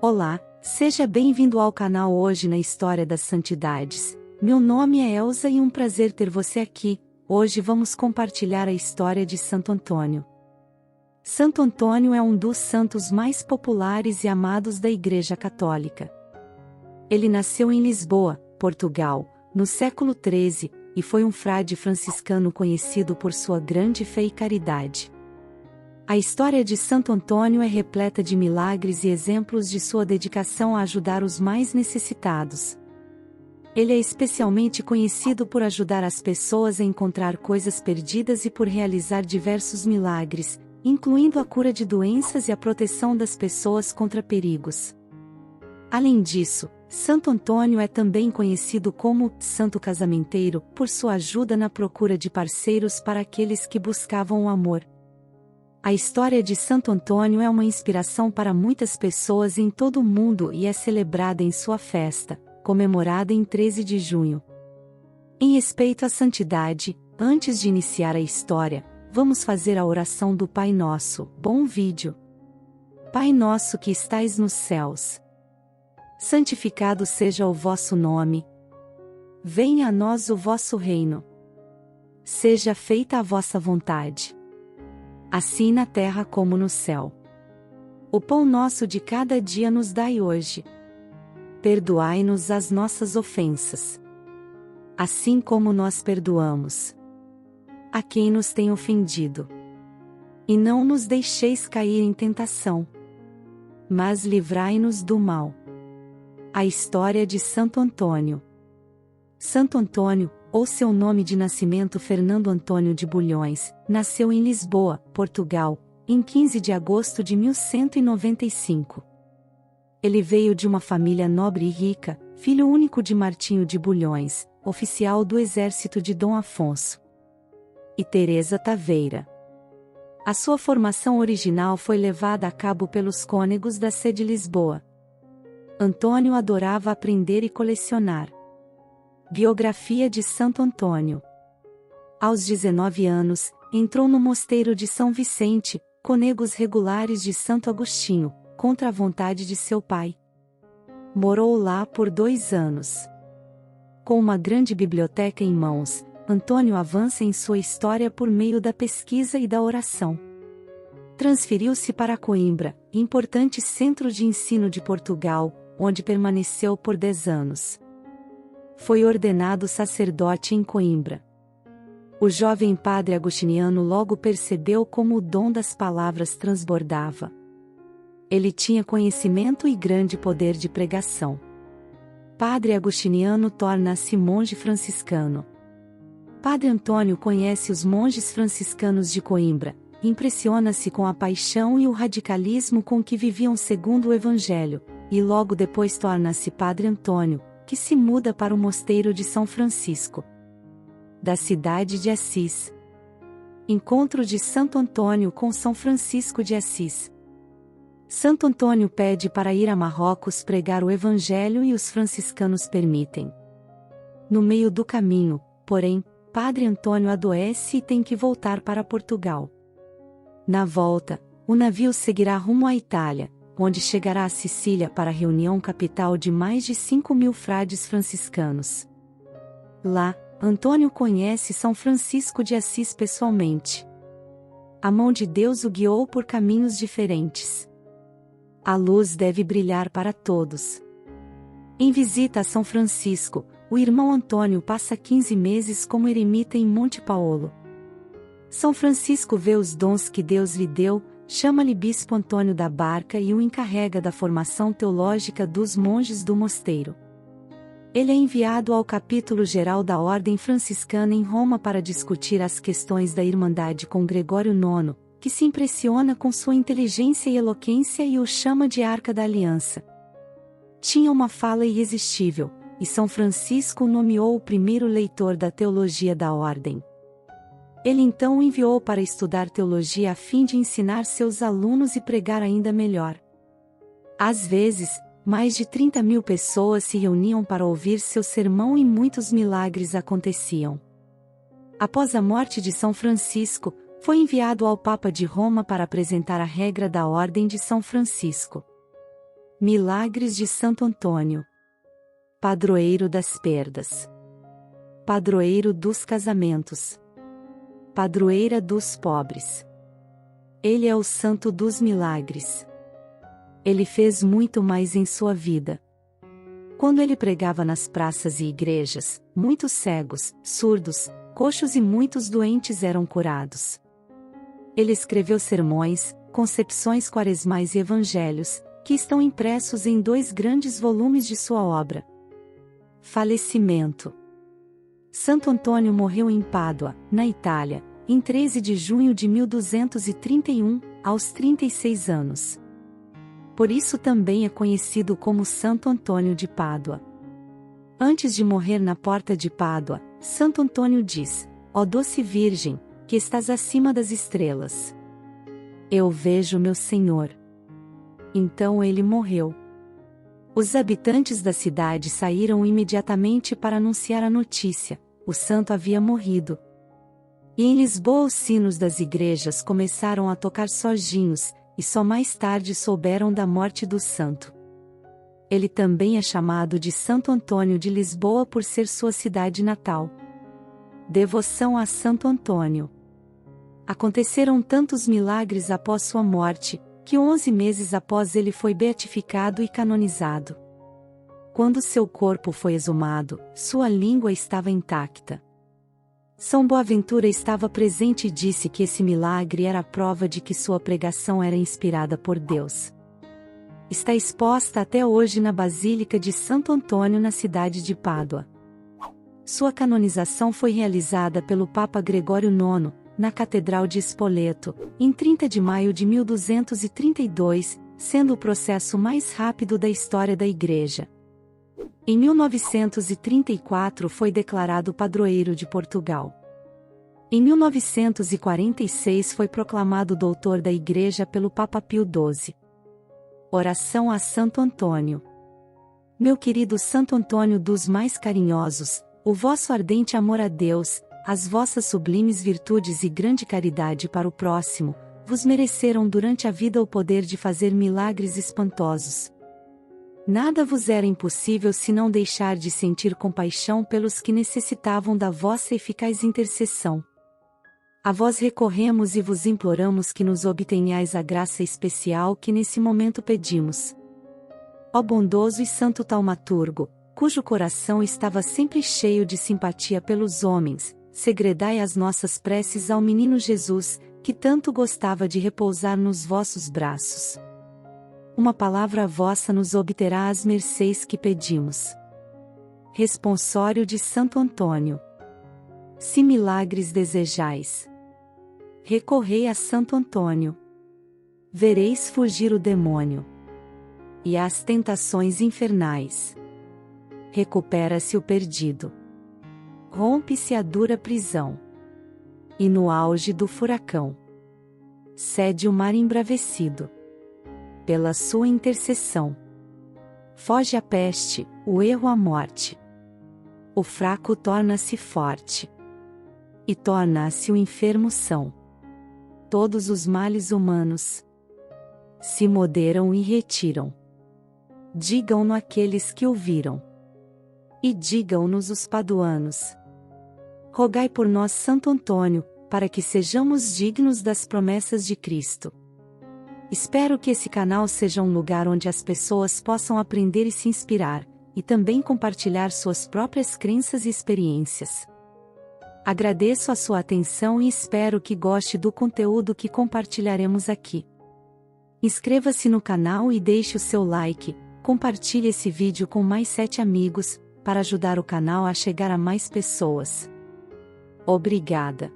Olá, seja bem-vindo ao canal Hoje na História das Santidades. Meu nome é Elsa e um prazer ter você aqui. Hoje vamos compartilhar a história de Santo Antônio. Santo Antônio é um dos santos mais populares e amados da Igreja Católica. Ele nasceu em Lisboa, Portugal, no século XIII, e foi um frade franciscano conhecido por sua grande fé e caridade. A história de Santo Antônio é repleta de milagres e exemplos de sua dedicação a ajudar os mais necessitados. Ele é especialmente conhecido por ajudar as pessoas a encontrar coisas perdidas e por realizar diversos milagres, incluindo a cura de doenças e a proteção das pessoas contra perigos. Além disso, Santo Antônio é também conhecido como Santo Casamenteiro por sua ajuda na procura de parceiros para aqueles que buscavam o amor. A história de Santo Antônio é uma inspiração para muitas pessoas em todo o mundo e é celebrada em sua festa, comemorada em 13 de junho. Em respeito à santidade, antes de iniciar a história, vamos fazer a oração do Pai Nosso. Bom vídeo! Pai nosso que estais nos céus, santificado seja o vosso nome. Venha a nós o vosso reino. Seja feita a vossa vontade, assim na terra como no céu. O pão nosso de cada dia nos dai hoje. Perdoai-nos as nossas ofensas, assim como nós perdoamos a quem nos tem ofendido. E não nos deixeis cair em tentação, mas livrai-nos do mal. A história de Santo Antônio. Santo Antônio, ou seu nome de nascimento Fernando Antônio de Bulhões, nasceu em Lisboa, Portugal, em 15 de agosto de 1195. Ele veio de uma família nobre e rica, filho único de Martinho de Bulhões, oficial do exército de Dom Afonso, e Teresa Taveira. A sua formação original foi levada a cabo pelos cônegos da Sé de Lisboa. Antônio adorava aprender e colecionar. Biografia de Santo Antônio. Aos 19 anos, entrou no mosteiro de São Vicente, cônegos regulares de Santo Agostinho, contra a vontade de seu pai. Morou lá por 2 anos. Com uma grande biblioteca em mãos, Antônio avança em sua história por meio da pesquisa e da oração. Transferiu-se para Coimbra, importante centro de ensino de Portugal, onde permaneceu por 10 anos. Foi ordenado sacerdote em Coimbra. O jovem padre agostiniano logo percebeu como o dom das palavras transbordava. Ele tinha conhecimento e grande poder de pregação. Padre agostiniano torna-se monge franciscano. Padre Antônio conhece os monges franciscanos de Coimbra, impressiona-se com a paixão e o radicalismo com que viviam segundo o Evangelho, e logo depois torna-se Padre Antônio, que se muda para o mosteiro de São Francisco, da cidade de Assis. Encontro de Santo Antônio com São Francisco de Assis. Santo Antônio pede para ir a Marrocos pregar o Evangelho e os franciscanos permitem. No meio do caminho, porém, Padre Antônio adoece e tem que voltar para Portugal. Na volta, o navio seguirá rumo à Itália, onde chegará a Sicília para a reunião capital de mais de 5.000 frades franciscanos. Lá, Antônio conhece São Francisco de Assis pessoalmente. A mão de Deus o guiou por caminhos diferentes. A luz deve brilhar para todos. Em visita a São Francisco, o irmão Antônio passa 15 meses como eremita em Monte Paolo. São Francisco vê os dons que Deus lhe deu, chama-lhe Bispo Antônio da Barca e o encarrega da formação teológica dos monges do mosteiro. Ele é enviado ao capítulo geral da Ordem Franciscana em Roma para discutir as questões da Irmandade com Gregório IX, que se impressiona com sua inteligência e eloquência e o chama de Arca da Aliança. Tinha uma fala irresistível, e São Francisco o nomeou o primeiro leitor da teologia da Ordem. Ele então o enviou para estudar teologia a fim de ensinar seus alunos e pregar ainda melhor. Às vezes, mais de 30.000 pessoas se reuniam para ouvir seu sermão e muitos milagres aconteciam. Após a morte de São Francisco, foi enviado ao Papa de Roma para apresentar a regra da Ordem de São Francisco. Milagres de Santo Antônio. Padroeiro das perdas. Padroeiro dos casamentos. Padroeira dos pobres. Ele é o santo dos milagres. Ele fez muito mais em sua vida. Quando ele pregava nas praças e igrejas, muitos cegos, surdos, coxos e muitos doentes eram curados. Ele escreveu sermões, concepções quaresmais e evangelhos, que estão impressos em 2 grandes volumes de sua obra. Falecimento. Santo Antônio morreu em Pádua, na Itália, em 13 de junho de 1231, aos 36 anos. Por isso também é conhecido como Santo Antônio de Pádua. Antes de morrer na porta de Pádua, Santo Antônio diz: ó doce Virgem, que estás acima das estrelas. Eu vejo meu Senhor. Então ele morreu. Os habitantes da cidade saíram imediatamente para anunciar a notícia: o santo havia morrido. E em Lisboa os sinos das igrejas começaram a tocar sozinhos, e só mais tarde souberam da morte do santo. Ele também é chamado de Santo Antônio de Lisboa por ser sua cidade natal. Devoção a Santo Antônio. Aconteceram tantos milagres após sua morte, que 11 meses após ele foi beatificado e canonizado. Quando seu corpo foi exumado, sua língua estava intacta. São Boaventura estava presente e disse que esse milagre era a prova de que sua pregação era inspirada por Deus. Está exposta até hoje na Basílica de Santo Antônio na cidade de Pádua. Sua canonização foi realizada pelo Papa Gregório IX, na Catedral de Spoleto, em 30 de maio de 1232, sendo o processo mais rápido da história da Igreja. Em 1934 foi declarado padroeiro de Portugal. Em 1946 foi proclamado doutor da Igreja pelo Papa Pio XII. Oração a Santo Antônio. Meu querido Santo Antônio dos mais carinhosos, o vosso ardente amor a Deus, as vossas sublimes virtudes e grande caridade para o próximo, vos mereceram durante a vida o poder de fazer milagres espantosos. Nada vos era impossível se não deixar de sentir compaixão pelos que necessitavam da vossa eficaz intercessão. A vós recorremos e vos imploramos que nos obtenhais a graça especial que nesse momento pedimos. Ó bondoso e santo taumaturgo, cujo coração estava sempre cheio de simpatia pelos homens, segredai as nossas preces ao menino Jesus, que tanto gostava de repousar nos vossos braços. Uma palavra vossa nos obterá as mercês que pedimos. Responsório de Santo Antônio. Se milagres desejais, recorrei a Santo Antônio. Vereis fugir o demônio e as tentações infernais. Recupera-se o perdido. Rompe-se a dura prisão. E no auge do furacão, cede o mar embravecido. Pela sua intercessão, foge a peste, o erro a morte. O fraco torna-se forte. E torna-se o enfermo são. Todos os males humanos se moderam e retiram. Digam-no aqueles que ouviram. E digam-nos os paduanos. Rogai por nós, Santo Antônio, para que sejamos dignos das promessas de Cristo. Espero que esse canal seja um lugar onde as pessoas possam aprender e se inspirar, e também compartilhar suas próprias crenças e experiências. Agradeço a sua atenção e espero que goste do conteúdo que compartilharemos aqui. Inscreva-se no canal e deixe o seu like, compartilhe esse vídeo com mais 7 amigos, para ajudar o canal a chegar a mais pessoas. Obrigada.